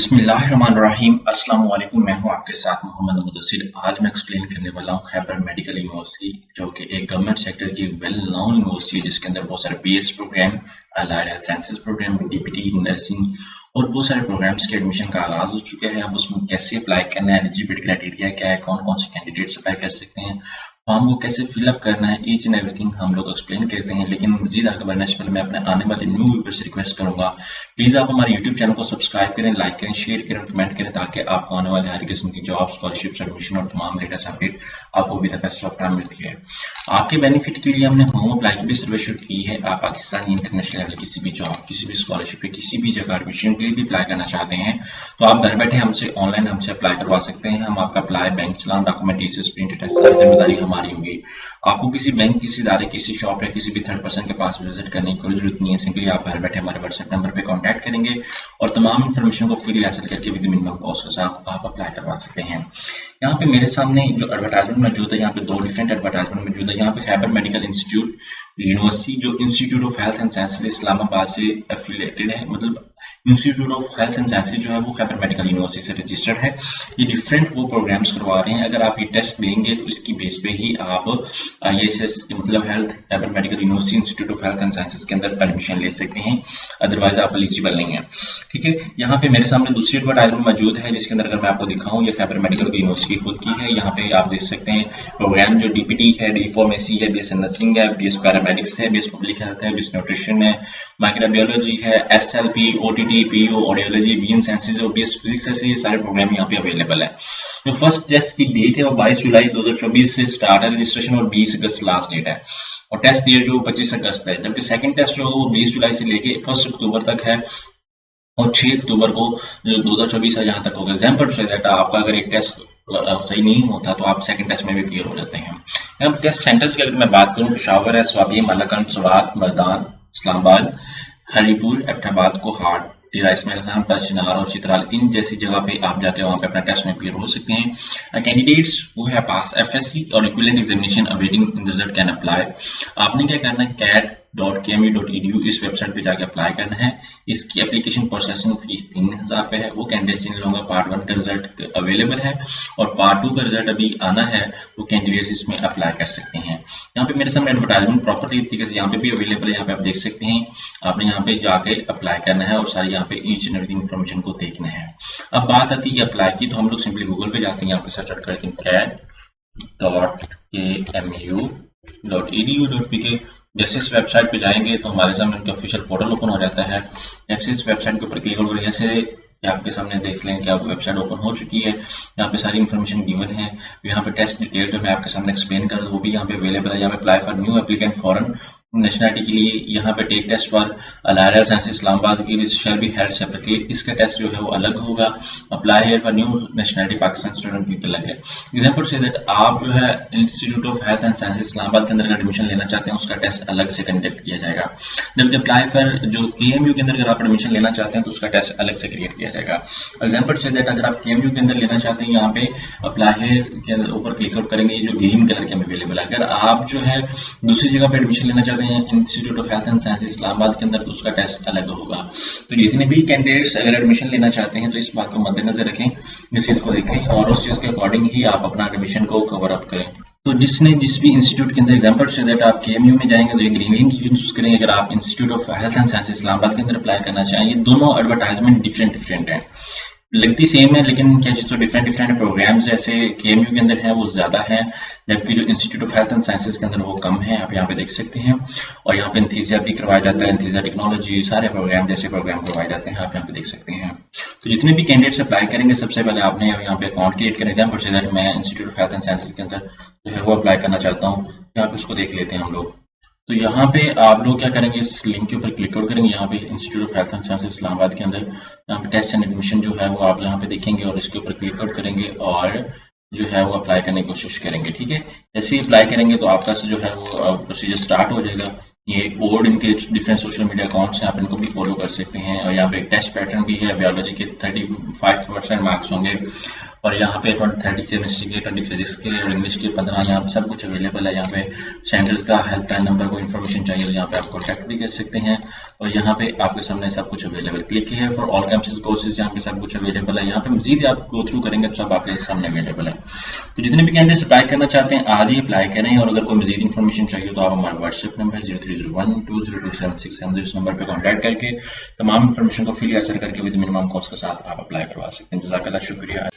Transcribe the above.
बिस्मिल्लाहिर्रहमानिर्रहीम। अस्सलाम वालेकुम। मैं हूं आपके साथ मोहम्मद मुदस्सिर। आज मैं एक्सप्लेन करने वाला हूं खैबर मेडिकल यूनिवर्सिटी, जो कि एक गवर्नमेंट सेक्टर की वेल नोन यूनिवर्सिटी है, जिसके अंदर बहुत सारे BS program, allied health sciences program, DPT, nursing और बहुत सारे प्रोग्राम्स के एडमिशन का आगाज हो चुका है। अब उसमें कैसे अप्लाई करना है, एलिजिबिलिटी क्राइटेरिया क्या है, कौन कौन से कैंडिडेट्स अप्लाई कर सकते हैं, फॉर्म को कैसे फिलअप करना है, ईच एंड एवरीथिंग हम लोग एक्सप्लेन करते हैं। लेकिन मजीद आगे बढ़ने से पहले मैं अपने आने वाले न्यू व्यूअर्स से रिक्वेस्ट करूंगा, प्लीज आप हमारे यूट्यूब चैनल को सब्सक्राइब करें, लाइक करें, शेयर करें, कमेंट करें, ताकि आपको आने वाले हर किस्म की जॉब, स्कॉलरशिप, एडमिशन और तमाम लेटेस्ट अपडेट आपको भी द बेस्ट ऑफ टाइम मिलती है। आपके बेनिफिट के लिए हमने होम अप्लाई की भी सर्विस शुरू की है। आप पाकिस्तानी इंटरनेशनल लेवल किसी भी जॉब, किसी भी स्कॉलरशिप, किसी भी जगह एडमिशन के लिए भी अप्लाई करना चाहते हैं तो आप घर बैठे हमसे ऑनलाइन हमसे अप्लाई करवा सकते हैं। हम आपका अप्लाई, बैंक चलान, डॉक्यूमेंटेशन, प्रिंट टेस्ट, सारी जिम्मेदारी हमारी होगी। आपको किसी बैंक, किसी इदारे, किसी शॉप या किसी भी थर्ड पर्सन के पास विजिट करने की कोई जरूरत नहीं है। सिंपली आप घर बैठे हमारे व्हाट्सएप नंबर पे कांटेक्ट करेंगे और तमाम इन्फॉर्मेशन को फ्री हासिल करके विद मिनिमम कॉस्ट के साथ आप अप्लाई करवा सकते हैं। यहाँ पे मेरे सामने जो एडवर्टाइजमेंट मौजूद है, यहाँ पे दो डिफरेंट एडवर्टाइजमेंट मौजूद है। यहाँ पे खैबर मेडिकल इंस्टीट्यूट यूनिवर्सिटी, जो institute of health and sciences Islamabad से एफिलिएटेड है, मतलब institute of health and sciences जो है वो खैबर मेडिकल यूनिवर्सिटी से रजिस्टर्ड है। ये डिफरेंट वो प्रोग्राम्स करवा रहे हैं। अगर आप ये टेस्ट देंगे तो इसकी बेस पे ही आप ISS मतलब health Khyber medical university institute of health and sciences के अंदर एडमिशन ले सकते हैं, अदरवाइज आप एलिजिबल नहीं है। ठीक है, यहाँ पे मेरे सामने दूसरी एडवर्टाइजमेंट मौजूद है, जिसके अंदर अगर मैं आपको दिखाऊं, ये खैबर मेडिकल यूनिवर्सिटी खुद की है। यहाँ पे आप देख सकते हैं प्रोग्राम जो डीपीटी है, डी फार्मेसी है, बीएस नर्सिंग है, बीएस पैरामेडिक्स है, बीएस पब्लिक हेल्थ है, बीएस न्यूट्रिशन है, माइक्रोबायोलॉजी है, SLP, OTT, PO, audiology, BM sciences और बीएस फिजिक्स, ऐसे ये सारे प्रोग्राम यहाँ पे अवेलेबल है। तो फर्स्ट टेस्ट की डेट है वो 22 जुलाई 2024 से स्टार्ट है रजिस्ट्रेशन और 20 अगस्त लास्ट डेट है, और टेस्ट डेट जो 25 अगस्त है। जबकि सेकंड टेस्ट जो है वो 20 जुलाई से लेके 1 अक्टूबर तक है और 6 अक्टूबर को जो 2024 है यहाँ तक होगा। एग्जाम्पल से डेटा आपका अगर एक टेस्ट सही नहीं होता तो आप सेकंड टेस्ट में भी क्लियर हो जाते हैं। यहाँ पर टेस्ट सेंटर्स की अगर मैं बात करूँ, पेशावर है, स्वाबिया, मलाकंड, सवात, मैदान, इस्लामाबाद, हरीपुर, एबटाबाद, कोहाट, इसमाइल खान, चिनार और चित्राल, इन जैसी जगह पे आप जाके वहां पे अपना टेस्ट में क्लियर हो सकते हैं। Candidates who have pass FSC और equivalent examination awaiting result can apply. आपने क्या करना है, CAT.kmu.edu इस वेबसाइट पे जाके अप्लाई करना है। इसकी एप्लीकेशन प्रोसेसिंग फीस 3000 रुपए है। वो कैंडिडेट्स जिन लोगों का पार्ट 1 का रिजल्ट अवेलेबल है और पार्ट 2 का रिजल्ट अभी आना है, वो कैंडिडेट्स इसमें अप्लाई कर सकते हैं। यहाँ पे मेरे सामने एडवर्टाइजमेंट प्रॉपर तरीके से यहाँ पे भी अवेलेबल है। यहाँ पे आप देख सकते हैं, आपने यहाँ पे जाके अप्लाई करना है और सारी यहाँ पे ईच एंड एवरीथिंग इन्फॉर्मेशन को देखना है। अब बात आती है अप्लाई की, तो हम लोग सिंपली गूगल पे जाते हैं, यहाँ पे सर्च करते हैं CAT.kmu.edu.pk। जैसे इस वेबसाइट पे जाएंगे तो हमारे सामने उनका ऑफिशियल पोर्टल ओपन हो जाता है। जैसे इस वेबसाइट के ऊपर क्लिक करेंगे, जैसे आपके सामने देख लें कि वेबसाइट ओपन हो चुकी है। यहाँ पे सारी इन्फॉर्मेशन गिवन है। यहाँ पे टेस्ट डिटेल जो मैं आपके सामने एक्सप्लेन कर रहा हूँ वो भी यहाँ पे अवेलेबल है। यहाँ पे apply for new applicant foreign nationality के लिए यहाँ पे take test for allied health sciences Islamabad की शैल बी हेल्ड सेपरेटली, इसका टेस्ट जो है वो अलग होगा। Apply here for new nationality Pakistan student की अलग है। एग्जांपल से दैट आप जो है institute of health and sciences Islamabad के अंदर एडमिशन लेना चाहते हैं, उसका टेस्ट अलग से कंडक्ट किया जाएगा। जबकि अप्लाई फॉर जो KMU के अंदर अगर आप एडमिशन लेना चाहते हैं तो उसका टेस्ट अलग से क्रिएट किया जाएगा। एग्जांपल से दैट अगर आप KMU के अंदर लेना चाहते हैं, यहाँ पे अप्लाई हियर के ऊपर क्लिक आउट करेंगे, जो ग्रीन कलर के में अवेलेबल है। अगर आप जो है दूसरी जगह पे एडमिशन लेना चाहते हैं institute of health and sciences Islamabad के अंदर, तो उसका टेस्ट अलग होगा। तो जितने भी कैंडिडेट्स अगर एडमिशन लेना चाहते हैं तो इस बात को मद्देनजर रखें, इस चीज को देखें और उस चीज के अकॉर्डिंग ही आप अपना एडमिशन को कवर अप करें। तो जिसने जिस भी इंस्टीट्यूट के अंदर, एग्जांपल से दैट आप KMU में जाएंगे तो ये ग्रीन लिंक यूज करेंगे। अगर आप institute of health and sciences Islamabad के अंदर अप्लाई करना चाहें, ये दोनों एडवर्टाइजमेंट डिफरेंट है, लगती सेम है लेकिन क्या जो डिफरेंट प्रोग्राम्स जैसे KMU के अंदर है वो ज्यादा है, जबकि जो institute of health and sciences के अंदर वो कम है। आप यहाँ पे देख सकते हैं। और यहाँ पे एंथीसिया भी करवाया जाता है, एंथीसिया टेक्नोलॉजी, सारे प्रोग्राम जैसे प्रोग्राम करवाए जाते हैं, आप यहाँ पे देख सकते हैं। तो जितने भी कैंडिडेट्स अप्लाई करेंगे, सबसे पहले आपने यहाँ पे अकाउंट क्रिएट करना। एग्जाम्पल से दैट मैं institute of health and sciences के अंदर जो है वो अप्लाई करना चाहता हूँ। यहाँ पे उसको देख लेते हैं हम लोग। तो यहाँ पे आप लोग क्या करेंगे, इस लिंक के ऊपर क्लिक आउट करेंगे। यहाँ पे institute of health and sciences Islamabad के अंदर यहाँ पे टेस्ट एंड एडमिशन जो है वो आप यहाँ पे देखेंगे और इसके ऊपर क्लिक आउट करेंगे और जो है वो अप्लाई करने की कोशिश करेंगे। ठीक है, जैसे ही अप्लाई करेंगे तो आपका जो है वो प्रोसीजर स्टार्ट हो जाएगा। ये और इनके डिफरेंट सोशल मीडिया अकाउंट्स हैं, आप इनको भी फॉलो कर सकते हैं। और यहाँ पे एक टेस्ट पैटर्न भी है, बायोलॉजी के 35% मार्क्स होंगे और यहाँ पे 30 केमिस्ट्री के, 20 फिजिक्स के और इंग्लिश के 15, यहाँ पे सब कुछ अवेलेबल है। यहाँ पे सेंटर्स का हेल्पलाइन नंबर को इन्फॉर्मेशन चाहिए तो यहाँ पे आप कॉन्टैक्ट भी कर सकते हैं। और यहाँ पे आपके सामने सब कुछ अवेलेबल। क्लिक है फॉर ऑल कैंपस कोर्सेज, यहाँ पे सब कुछ अवेलेबल है। यहाँ पे मजीद आप गो थ्रू करेंगे तो सब आपके सामने अवेलेबल है। तो जितने भी कैंडिडेट्स अप्लाई करना चाहते हैं आज ही अप्लाई करें, और अगर कोई मजीद इन्फॉर्मेशन चाहिए तो आप हमारा व्हाट्सएप नंबर 0301202760 इस नंबर पर कॉन्टैक्ट करके तमाम इन्फॉर्मेशन को फिल आंसर करके विद मिनिमम कॉस्ट के साथ आप अप्लाई करवा सकते हैं। जज़ाकल्लाह, शुक्रिया।